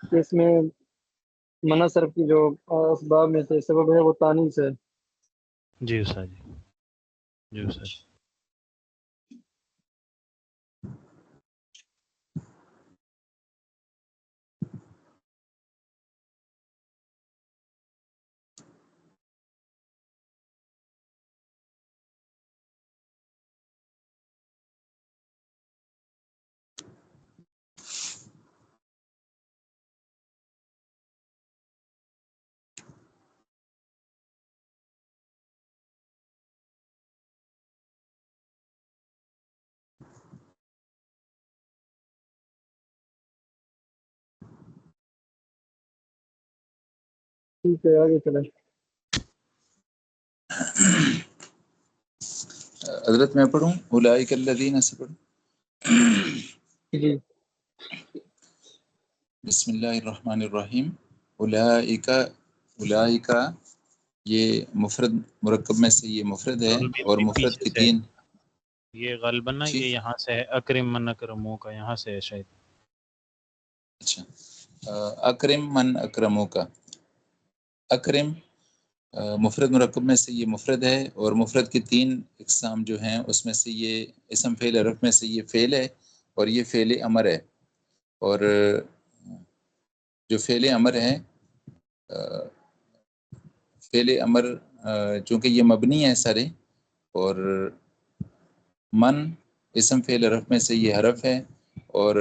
کہ اس میں منع صرف کی جو اسباب میں سے سبب ہے وہ تانیث ہے۔ جی استاد جی، جی استاد۔ ٹھیک ہے، آگے چلیں۔ حضرت میں پڑھوں اولئک الذین سے پڑھوں؟ جی بسم اللہ الرحمن الرحیم۔ اولئک یہ مفرد مرکب میں سے یہ مفرد ہے، اور مفرد کی تین۔ یہ غالباً نا یہ یہاں سے ہے، اکرم من اکرمو کا یہاں سے ہے شاید۔ اچھا، اکرم من اکرمو کا، اکرم مفرد مرکب میں سے یہ مفرد ہے، اور مفرد کی تین اقسام جو ہیں اس میں سے یہ اسم فعل حرف میں سے یہ فعل ہے، اور یہ فعل امر ہے۔ اور جو فعل امر ہے، فعل امر چونکہ یہ مبنی ہے سارے، اور من اسم فعل حرف میں سے یہ حرف ہے، اور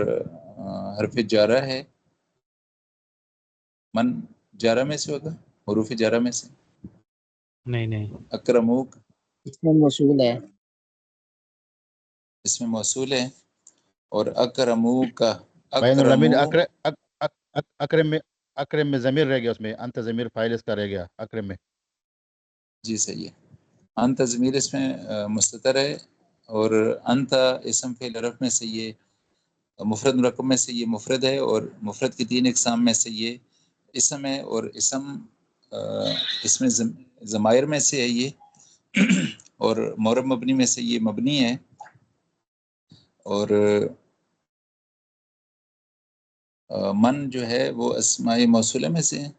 حرف جارہ ہے۔ من جارہ میں سے ہوگا، حروف جارہ میں سے۔ نہیں اکرموک اس میں موصول ہے، اس میں موصول ہے، اور اکرموک کا بین الامین اکرمو اکرم میں ضمیر رہ گیا، اس میں انت ضمیر فاعل اس کا رہ گیا اکرم میں۔ جی صحیح ہے، انت ضمیر اس میں مستتر ہے، اور انت اسم فعل حرف میں سے یہ مفرد مرکب میں سے یہ مفرد ہے، اور مفرد کی تین اقسام میں سے یہ اسم ہے، اور اسم اس میں ضمائر میں سے ہے یہ، اور معرب مبنی میں سے یہ مبنی ہے، اور من جو ہے وہ اسماء موصولہ میں سے ہے،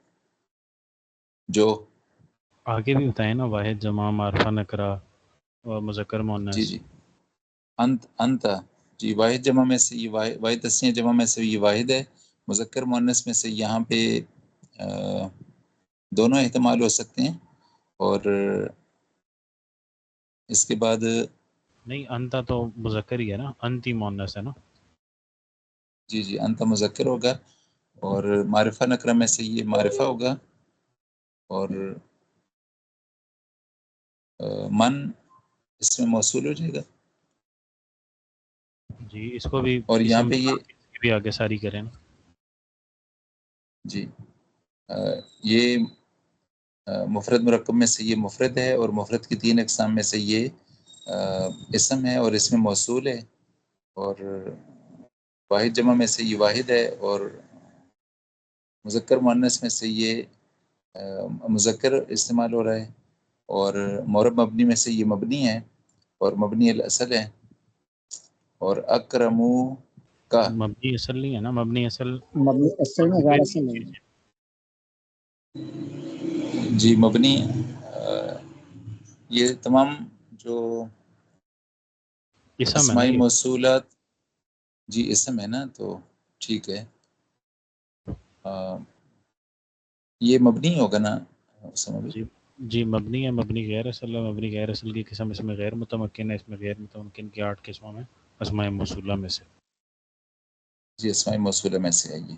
جو آگے بھی بتائیں نا، واحد جمع معرفہ نکرہ اور مذکر مؤنث۔ جی انت جی واحد جمع میں سے یہ واحد تسنیہ جمع میں سے یہ واحد ہے، مذکر مؤنث میں سے یہاں پہ دونوں احتمال ہو سکتے ہیں، اور اس کے بعد نہیں انتا تو مذکر ہی ہے نا، انتی مؤنث ہے نا۔ جی انت مذکر ہوگا، اور معرفہ نکرہ میں سے یہ معرفہ ہوگا، اور من اس میں موصول ہو جائے گا، جی اس کو بھی اور یہاں اسم پہ یہ بھی آگے ساری کریں نا۔ جی یہ مفرد مرکب میں سے یہ مفرد ہے، اور مفرد کی تین اقسام میں سے یہ اسم ہے، اور اس میں موصول ہے، اور واحد جمع میں سے یہ واحد ہے، اور مذکر مؤنث میں سے یہ مذکر استعمال ہو رہا ہے، اور معرب مبنی میں سے یہ مبنی ہے، اور مبنی الاصل ہے، اور اکرمو کا مبنی اصل نہیں ہے نا، مبنی اصل مبنی اصل میں غیر اصل نہیں ہے۔ جی مبنی یہ تمام جو اسم ہے نا اسمائی یہ۔ موصولات جی اسم ہے نا، تو ٹھیک ہے، یہ مبنی ہوگا نا اسم بھی؟ جی مبنی ہے، مبنی غیر اصل ہے، مبنی غیر اصل کی قسم اس میں غیر متمکن ہے، اس میں غیر متمکن کی 8 قسموں میں اسماء موصولہ میں سے۔ جی اسمائی موصولہ میں سے ہے یہ،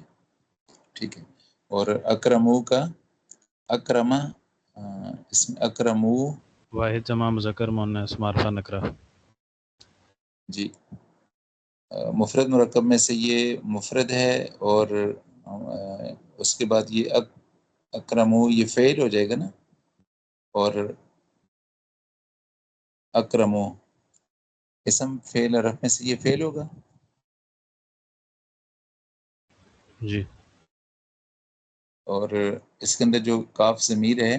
ٹھیک ہے۔ اور اکرمو کا اکرمہ اس میں اکرمو واحد جمع مذکر مؤنث معرفہ نکرہ۔ جی مفرد مرکب میں سے یہ مفرد ہے، اور اس کے بعد یہ اکرمو یہ فعل ہو جائے گا نا، اور اکرمو اسم فعل حرف میں سے یہ فعل ہوگا، جی اور اس کے اندر جو کاف ضمیر ہے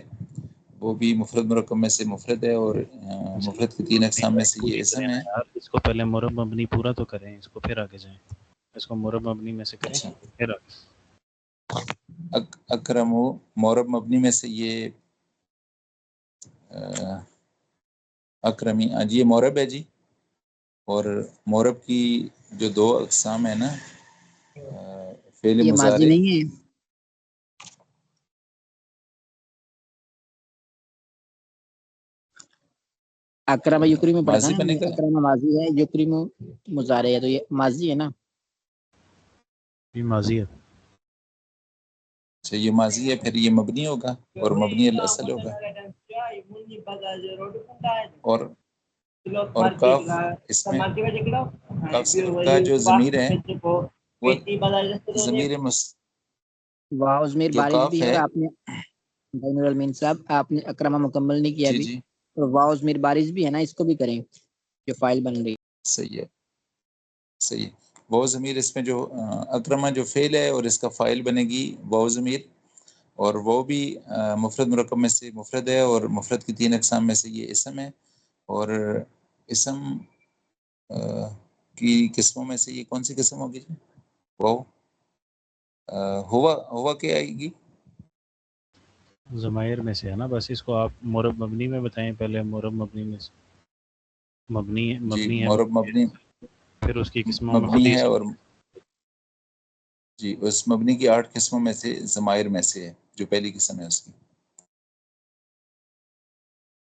وہ بھی مفرد مرکب میں سے مفرد ہے، اور مفرد کی تین اقسام میں سے یہ پوری اسم کریں نا ہے۔ یار، اس کو پہلے مرب مبنی پورا تو کریں، اس کو پھر آگے جائیں، اس کو مرب مبنی میں سے کریں اچھا پھر آگے۔ اکرم مورب مبنی میں سے یہ اکرمی، جی یہ مورب ہے جی. اور مورب کی جو دو اقسام ہیں نا، فعل یہ ماضی مضارع. نہیں ہے. اکرم یکریم میں پڑھا تھا ماضی نا ہم بنے نے، گا. اکرم ماضی ہے، یکریم مضارع ہے، تو یہ ماضی ہے نا. یہ ماضی ہے. اچھا یہ ماضی ہے، پھر یہ مبنی ہوگا اور مبنی الاصل ہوگا. اور کاف اس میں، کاف صرف کا جو ضمیر ہے وہ ضمیر واو ضمیر جو بارز کاف بھی ہے، ہے. اور آپ نے بین الامین صاحب آپ نے اکرمہ مکمل نہیں کیا جی ابھی، جی تو واو ضمیر بارز بھی ہے نا، اس کو بھی کریں جو فائل بن رہی. صحیح ہے، صحیح ہے. واو ضمیر اس میں جو اکرمہ جو فعل ہے اور اس کا فائل بنے گی واو ضمیر. اور وہ بھی مفرد مرکب میں سے مفرد ہے، اور مفرد کی 3 اقسام میں سے یہ اسم ہے. اور اسم کی قسموں میں سے یہ کون سی قسم ہوگی جی؟ واو ہوا کیا آئے گی؟ ضمائر میں سے ہے نا، بس اس کو آپ مورب مبنی میں بتائیں. پہلے مورب مبنی میں سے مبنی جی ہے مورب مبنی، پھر اس کی قسموں میں خود مبنی ہی ہے. اور جی اس مبنی کی 8 قسموں میں سے ضمائر میں سے ہے جو پہلی قسم ہے اس کی.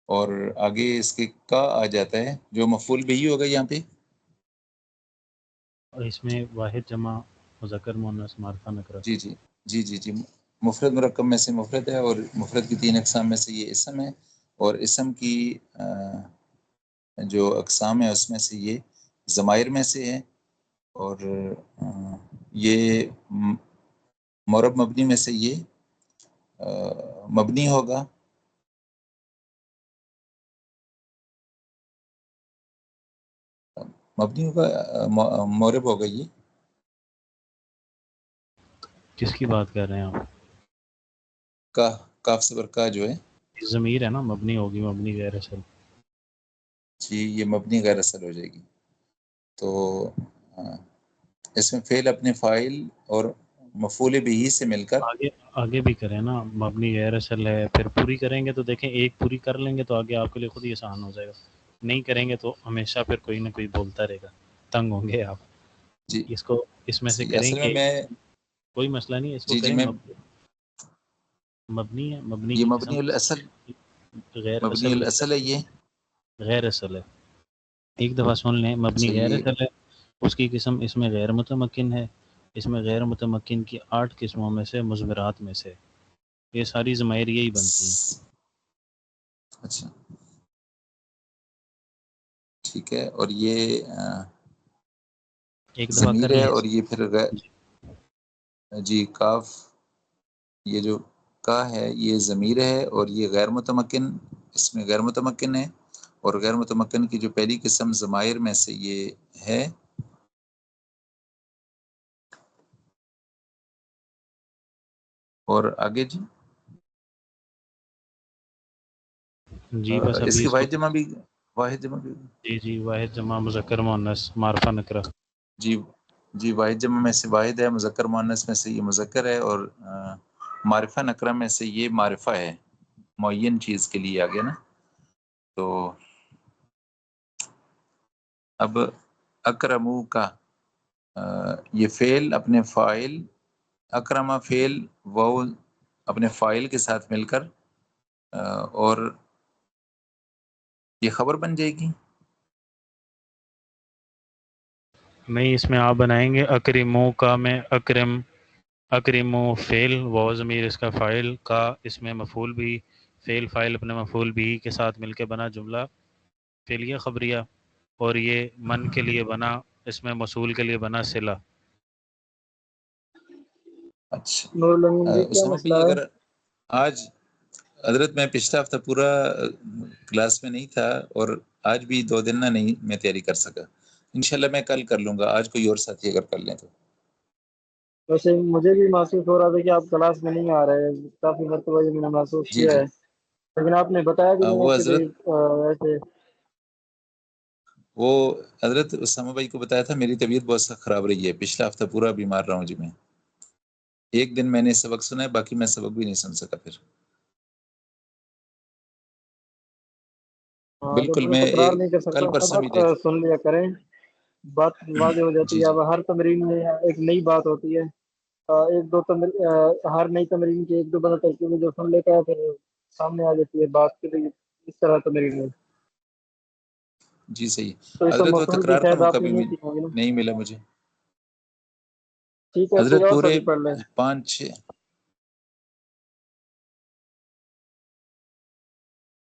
اور آگے اس کے کا آ جاتا ہے جو مفعول بھی ہوگا یہاں پہ. اور اس میں واحد جمع مذکر مؤنث معرفہ نکرہ. جی جی جی جی جی مفرد مرکب میں سے مفرد ہے، اور مفرد کی 3 اقسام میں سے یہ اسم ہے. اور اسم کی جو اقسام ہے اس میں سے یہ ضمائر میں سے ہے. اور یہ مورب مبنی میں سے یہ مبنی ہوگا. مبنی ہوگا، مورب ہوگا یہ. کس کی بات کر رہے ہیں آپ؟ کاف صبر کا جو ہے ضمیر ہے نا، مبنی ہوگی، مبنی غیر اصل. جی یہ مبنی غیر اصل ہو جائے گی. تو اس میں فعل اپنے فاعل اور مفعول بھی سے مل کر آگے بھی کریں نا، مبنی غیر اصل ہے، پھر پوری کریں گے تو دیکھیں ایک پوری کر لیں گے تو آگے آپ کے لیے خود ہی آسان ہو جائے گا. نہیں کریں گے تو ہمیشہ پھر کوئی نہ کوئی بولتا رہے گا، تنگ ہوں گے آپ. جی اس میں سے صحیح. کریں اصل گے، میں کوئی مسئلہ نہیں ہے. اس کو جی کریں میں مبنی ہے، مبنی یہ کی قسم مبنی الاصل، غیر مبنی اصل الاصل ہے یہ. غیر اصل ہے. ایک دفعہ سن لیں، مبنی غیر صحیح. اصل ہے، اس کی قسم اس میں غیر متمکن ہے. اس میں غیر متمکن کی 8 قسموں میں سے مضمرات میں سے یہ ساری ضمائر یہی بنتی ہیں. اچھا ٹھیک ہے. اور یہ ایک دفعہ کر ضمیر ہے، لیں. اور یہ پھر جی کاف، یہ جو کا ہے یہ ضمیر ہے، اور یہ غیر متمکن، اس میں غیر متمکن ہے. اور غیر متمکن کی جو پہلی قسم ضمائر میں سے یہ ہے. اور آگے جی جی بس اس ابھی کی اس کو واحد جمع بھی جی واحد جمع مذکر مؤنث معرفہ نکرہ. جی واحد جمع میں سے واحد ہے، مذکر مؤنث میں سے یہ مذکر ہے، اور معرفہ نکرہ میں سے یہ معرفہ ہے معین چیز کے لیے. آگے نا تو اب اکرمو کا یہ فعل اپنے فاعل، اکرمہ فعل وہ اپنے فاعل کے ساتھ مل کر اور یہ خبر بن جائے گی. نہیں، اس میں آپ بنائیں گے اکرمو کا میں اکرمو فعل و ضمیر اس کا فاعل کا، اس میں مفعول بھی، فعل فاعل اپنے مفعول بھی کے ساتھ مل کے بنا جملہ فعلیہ خبریہ. اور یہ من کے لیے بنا، اس میں موصول کے لیے بنا صلہ. اچھا نور الامین جی کیا اسامہ مسئلہ بھائی، ہے؟ اگر آج حضرت میں پچھلا ہفتہ پورا کلاس میں نہیں تھا، اور آج بھی 2 دن نہیں میں تیاری کر سکا. انشاءاللہ میں کل کر لوں گا. آج کوئی اور ساتھی اگر کر لیں تو. ویسے مجھے بھی محسوس ہو رہا تھا کہ آپ کلاس میں نہیں آ رہے، کافی مرتبہ یہ میں نے محسوس جی کیا جی ہے، لیکن آپ نے بتایا بھی نہیں وہ کہ حضرت ایسے. وہ حضرت اسامہ بھائی کو بتایا تھا میری طبیعت بہت سخت خراب رہی ہے، پچھلا ہفتہ پورا بیمار رہا ہوں جی میں. ایک دن میں نے سبق سنا ہے، باقی میں سبق بھی نہیں سن سکا پھر. ہاں جو بالکل. کوئی میں تکرار نہیں کر کل سکتا پرسوں بھی سبق سن لیا کریں، بات واضح ہو جاتی جی ہے. جی اب ہر تمرین میں ایک نئی بات ہوتی ہے، ایک دو ہر نئی تمرین کی ایک دو بار ترکیب جو سن لیتا ہے پھر سامنے آ جاتی ہے بات کے لیے اس طرح تمرین میں. جی صحیح. تو اس میں حضرت وہ موصول کی تکرار کا شاید موقع آپ نے بھی نہیں کی ہوگی نا. نہیں ملا مجھے. ٹھیک ہے کوئی حضرت اور پورے سبھی پڑھ لیں، 5-6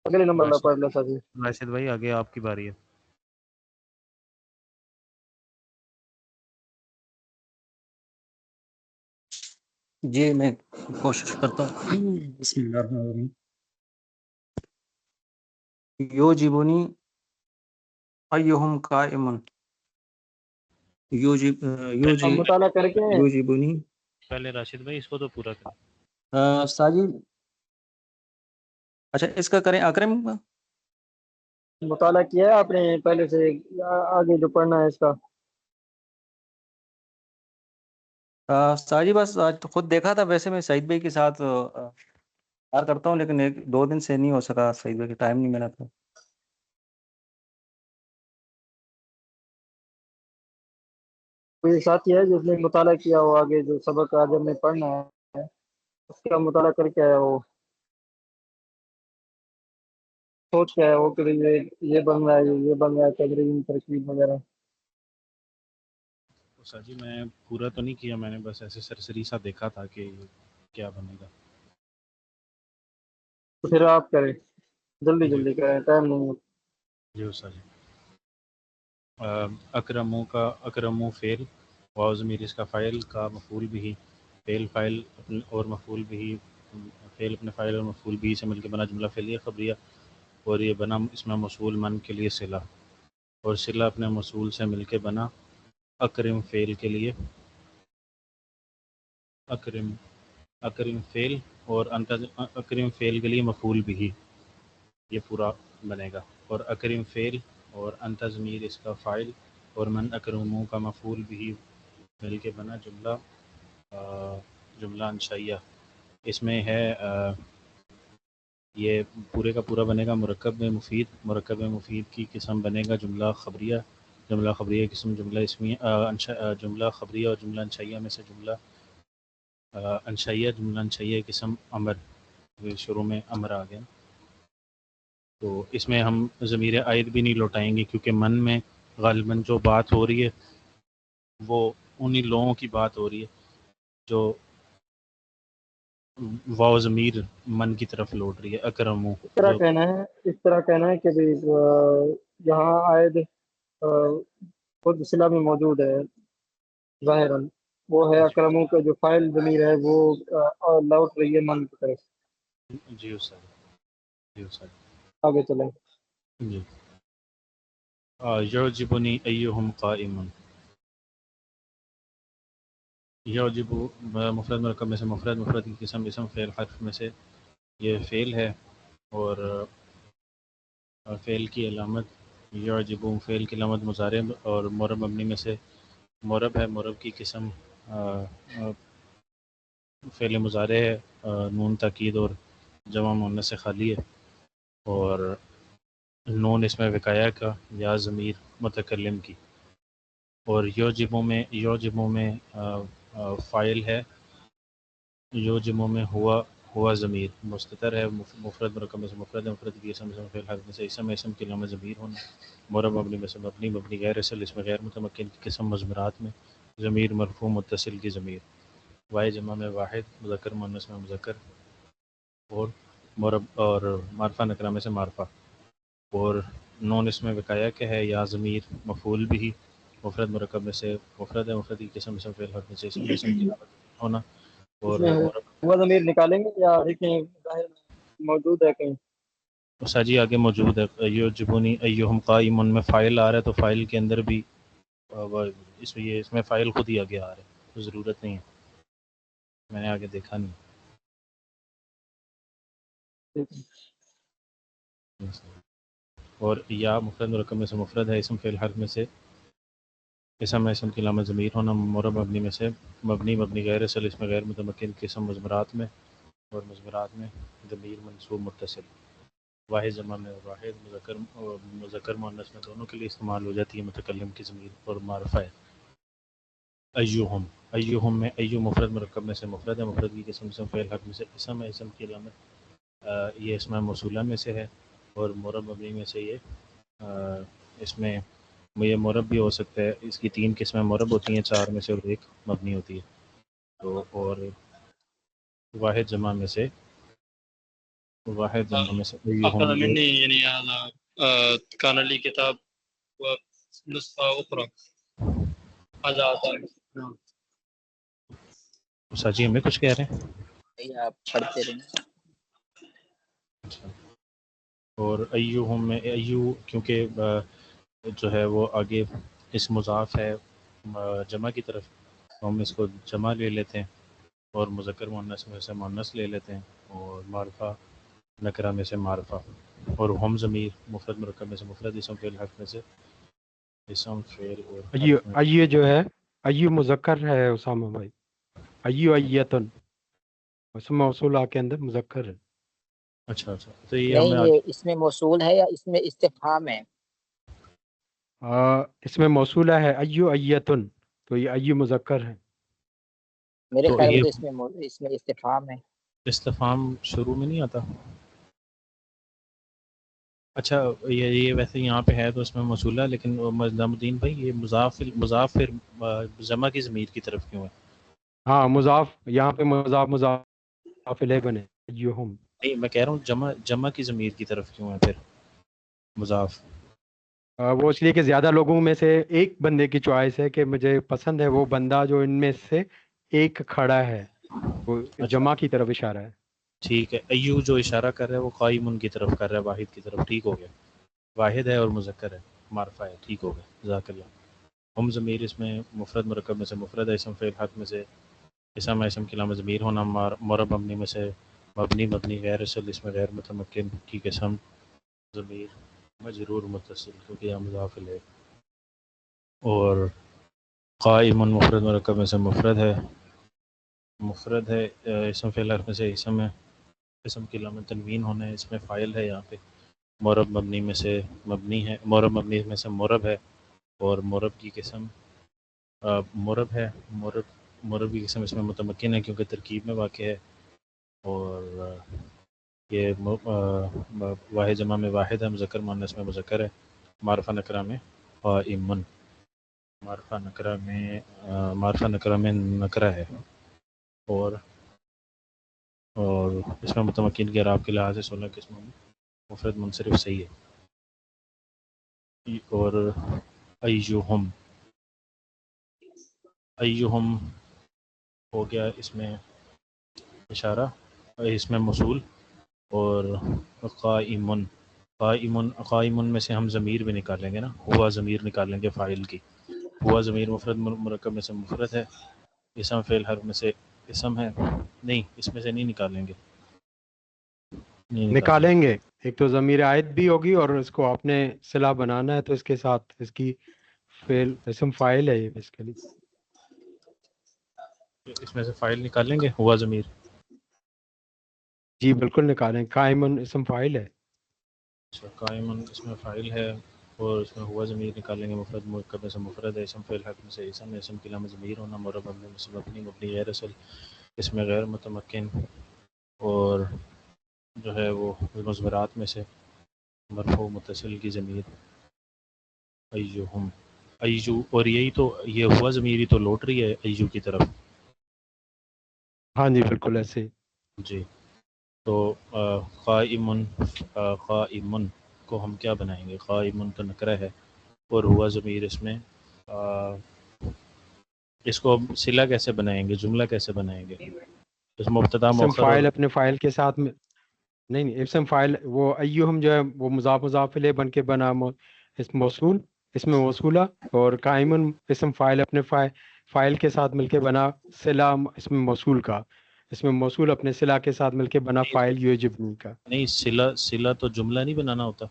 اگلے نمبر میں راشد پڑھ لیں سبھی. راشد بھائی آگے آپ کی باری ہے. جی میں کوشش کرتا ہوں. بسم اللہ الرحمن الرحیم. یوجبنی ایہم قائم. اب مطالعہ کر کے یوجبنی. پہلے راشد بھائی اس کو تو پورا کریں. ساجد اچھا اس کا کریں اکرم کا. مطالعہ کیا ہے آپ نے پہلے سے، آگے جو پڑھنا ہے اس کا؟ ساجد بس آج تو خود دیکھا تھا، ویسے میں سعید بھائی کے ساتھ یار کرتا ہوں، لیکن 1-2 دن سے نہیں ہو سکا، سعید بھائی کے ٹائم نہیں ملا تھا. کوئی ساتھی ہے جس نے مطالعہ کیا ہو، آگے جو سبق آج ہم نے پڑھنا ہے اس کا مطالعہ کر کے آیا ہو، سوچ کے آیا ہو کہ یہ بن رہا ہے، یہ بن رہا ہے، تدرین ترکیب وغیرہ؟ جی میں پورا تو نہیں کیا، میں نے بس ایسے سرسری سا دیکھا تھا کہ کیا بنے گا. تو پھر آپ کریں، جلدی جی جلدی کریں، ٹائم نہیں ہے. جی استاد جی. اکرموں کا اکرمو فعل، واو ضمیر اس کا فاعل، کا مفعول بھی، فعل فاعل اور مفعول بھی، فعل اپنے فاعل اور مفعول بھی سے مل کے بنا جملہ فعلیہ خبریہ، اور یہ بنا اس میں موصول من کے لیے صلہ، اور صلہ اپنے موصول سے مل کے بنا اکرم فعل کے لیے، اکرم اکرم فعل، اور اکرم فعل کے لیے مفعول بھی، یہ پورا بنے گا. اور اکرم فعل اور انت ضمیر اس کا فاعل اور من اکرموں کا مفعول بھی مل کے بنا جملہ انشائیہ. اس میں ہے یہ پورے کا پورا بنے گا مرکب میں مفید، مرکب میں مفید کی قسم بنے گا جملہ خبریہ، جملہ خبریہ قسم جملہ اسمی، جملہ خبریہ اور جملہ انشائیہ میں سے جملہ انشائیہ، جملہ انشائیہ قسم امر، شروع میں امر آ گیا. تو اس میں ہم ضمیر عائد بھی نہیں لوٹائیں گے کیونکہ من میں غالباً جو بات ہو رہی ہے وہ انہی لوگوں کی بات ہو رہی ہے جو واو ضمیر من کی طرف لوٹ رہی ہے. اکرمو جو اس طرح کہنا ہے کہ بھی یہاں عائد خود صلہ میں موجود ہے ظاہراً، وہ ہے اکرموں کا جو فاعل ضمیر ہے وہ لوٹ رہی ہے من کی طرف. جی استاد جی استاد آگے چلیں. جی. یعجبنی ایہم قائم. یعجب مفرد مرکب میں سے مفرد، مفرد کی قسم اسم فعل حرف میں سے یہ فعل ہے، اور فعل کی علامت یعجب، فعل کی علامت مضارع، اور معرب مبنی میں سے معرب ہے، معرب کی قسم فعل مضارع ہے، نون تاکید اور جمع مؤنث سے خالی ہے، اور نون اس میں وقایہ کا یا ضمیر متکلم کی. اور یعجبوں میں فاعل ہے، یعجبوں میں ہوا ضمیر مستتر ہے، مفرد مرکب میں سے مفرد ہے، مفرد کی اسم فعل حرف میں سے اسم کی علامت ضمیر ہونا، معرب مبنی میں سے مبنی غیر اصل اس میں غیر متمکن کی قسم مضمرات میں ضمیر مرفوع متصل کی ضمیر، واحد جمع میں واحد، مذکر مؤنث میں مذکر، اور اور معرفہ نکرہ میں سے معرفہ. اور نون اس میں وقایہ کے ہے، یا ضمیر مفعول بھی، مفرد مرکب میں سے مفرد ہے، مفرد کی قسم اسم فعل حرف میں سے اسم کی علامت ہونا، اس اور میں ہوا ضمیر نکالیں گے یا دیکھیں ظاہر موجود ہے کہیں؟ ساجی آگے موجود ہے. یعجبنی ایہم قائم میں فاعل آ رہا ہے تو فاعل کے اندر بھی اس میں فاعل خود ہی آگے آ رہا ہے تو ضرورت نہیں ہے، میں نے آگے دیکھا نہیں. اور یا مفرد مرکب میں سے مفرد ہے، اسم فعل حرف میں سے اسم اسم کی علامت ضمیر ہونا، معرب مبنی میں سے مبنی مبنی غیر اصل، اس میں غیر متمکن قسم مضمرات میں، اور مضمرات میں ضمیر منصوب متصل، واحد جمع میں واحد، مذکر مؤنث میں دونوں کے لیے استعمال ہو جاتی ہے متکلم کی ضمیر اور معرفہ ہے۔ ایہم، ایہم میں ایو مفرد مرکب میں سے مفرد ہے، مفرد کی قسم اسم فعل حق میں سے اسم ہے، اسم کی علامت یہ اسم موصولہ میں سے ہے، اور معرب مبنی میں سے یہ اس میں یہ معرب بھی ہو سکتا ہے، اس کی 3 قسمیں معرب ہوتی ہیں، 4 میں سے اور 1 مبنی ہوتی ہے، تو اور واحد جمع میں سے أخذ مني يعني هذا كان لي كتاب ونسخة أخرى هذا أعطاني. نعم. ساجی ہمیں کچھ کہہ رہے ہیں؟ بھائی آپ پڑھتے رہیں۔ اچھا، اور ایہم میں ایو کیونکہ جو ہے وہ آگے اس مضاف ہے جمع کی طرف، تو ہم اس کو جمع لے لیتے ہیں، اور مذکر مؤنث میں سے مؤنث لے لیتے ہیں، اور معرفہ نکرہ میں سے معرفہ، اور ہم ضمیر مفرد مرکب میں سے مفرد، اسم فعل حق میں سے اسم فعل اور ایو حق میں۔ ایو جو ہے ایو مذکر ہے اسامہ بھائی، ایو ایتن اسم موصولہ کے اندر مذکر ہے۔ اچھا اچھا، تو یہ ہمیں نہیں، آگے یہ اس میں موصول ہے یا اس میں استفہام ہے؟ اس میں موصولہ ہے ایو ایتن، تو یہ ایو مذکر ہے۔ میرے تو خیال میں یہ تو اس میں استفہام ہے۔ استفہام شروع میں نہیں آتا؟ اچھا، یہ ویسے یہاں پہ ہے تو اس میں موصولہ، لیکن نظام الدین بھائی یہ مضاف پھر جمع کی ضمیر کی طرف کیوں ہے؟ ہاں مضاف، یہاں پہ مضاف الیہ بنے ایہم۔ نہیں، میں کہہ رہا ہوں جمع کی ضمیر کی طرف کیوں ہے پھر مضاف؟ وہ اس لیے کہ زیادہ لوگوں میں سے ایک بندے کی چوائس ہے کہ مجھے پسند ہے وہ بندہ جو ان میں سے ایک کھڑا ہے، وہ اچھا جمع کی طرف اشارہ ہے۔ ٹھیک ہے، ایو جو اشارہ کر رہا ہے وہ قائم کی طرف کر رہا ہے، واحد کی طرف، ٹھیک ہو گیا، واحد ہے اور مذکر ہے، معرفہ ہے، ٹھیک ہو گیا، جزاک اللہ۔ ہم ضمیر اس میں مفرد مرکب میں سے مفرد ہے، اسم فعل حق میں سے اسم ہے، اسم کی علامت ضمیر ہونا، معرب مبنی میں سے مبنی مبنی غیر اصل، اس میں غیر متمکن کی قسم ضمیر مجرور متصل کیونکہ یہ مضاف الیہ، اور قائم مفرد مرکب میں سے مفرد ہے اسم فعل حق میں سے اسم ہے، اسم کی علامت تنوین ہونا ہے، اس میں فاعل ہے، یہاں پہ معرب مبنی میں سے مبنی ہے، معرب مبنی میں سے معرب ہے، اور معرب کی قسم معرب ہے، معرب کی قسم اس میں متمکن ہے کیونکہ ترکیب میں واقع ہے، اور یہ واحد جمع میں واحد ہے، مذکر مؤنث میں مذکر ہے، معرفہ نکرہ میں قائمن، معرفہ نکرہ میں نکرہ ہے، اور اس میں متمکن کے اعراب کے لحاظ سے 16 قسموں میں مفرد منصرف صحیح ہے۔ اور ایہم ہو گیا اس میں اشارہ، اس میں موصول، اور قائمن میں سے ہم ضمیر بھی نکالیں گے نا، ہوا ضمیر نکالیں گے فاعل کی، ہوا ضمیر مفرد مرکب میں سے مفرد ہے، اسم فعل حرف میں سے اسم ہے، نہیں اس میں سے نہیں نکالیں گے، نکالیں گے، ایک تو ضمیر عائد بھی ہوگی اور اس کو آپ نے صلہ بنانا ہے تو اس کے ساتھ اس کی فعل اسم فاعل ہے یہ بیسیکلی۔ اس میں سے فاعل نکالیں گے، ہوا ضمیر، جی بالکل نکالیں، قائمن اسم فاعل ہے۔ اچھا، قائمن اس میں فاعل ہے، اور اس میں ہوا ضمیر نکالیں گے، مفرد مرکب میں سے مفرد ہے، اسم فعل حق میں سے اسم ہے، اسم کی علامت ضمیر ہونا، معرب مبنی میں سے مبنی مبنی غیر اصل، اس میں غیر متمکن، اور جو ہے وہ مضمرات میں سے مرفوع متصل کی ضمیر ایہم، ایو، اور یہی تو یہ ہوا ضمیر ہی تو لوٹ رہی ہے ایو کی طرف، ہاں جی بالکل ایسے ہی۔ جی، تو قائمن کو ہم کیا بنائیں گے؟ قائمن کا نکرہ ہے، اور ہوا ضمیر اس میں اس کو صلہ کیسے بنائیں گے، جملہ کیسے بنائیں گے؟ اس مبتدا اسم مؤخر اور فاعل اپنے فاعل کے ساتھ میں نہیں اسم فاعل وہ ایہم جو ہے وہ مضاف الیہ بن کے بنا اسم موصول، اس میں موصولہ، اور قائمن اسم فاعل اپنے فاعل کے ساتھ مل کے بنا صلہ اسم موصول کا، اس میں موصول اپنے صلہ کے ساتھ مل کے بنا فاعل یوجبنی کا۔ نہیں، صلہ تو جملہ نہیں بنانا ہوتا،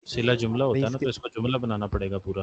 صلہ جملہ نہیں ہوتا ہے نا، تو اس کو جملہ بنانا پڑے گا پورا۔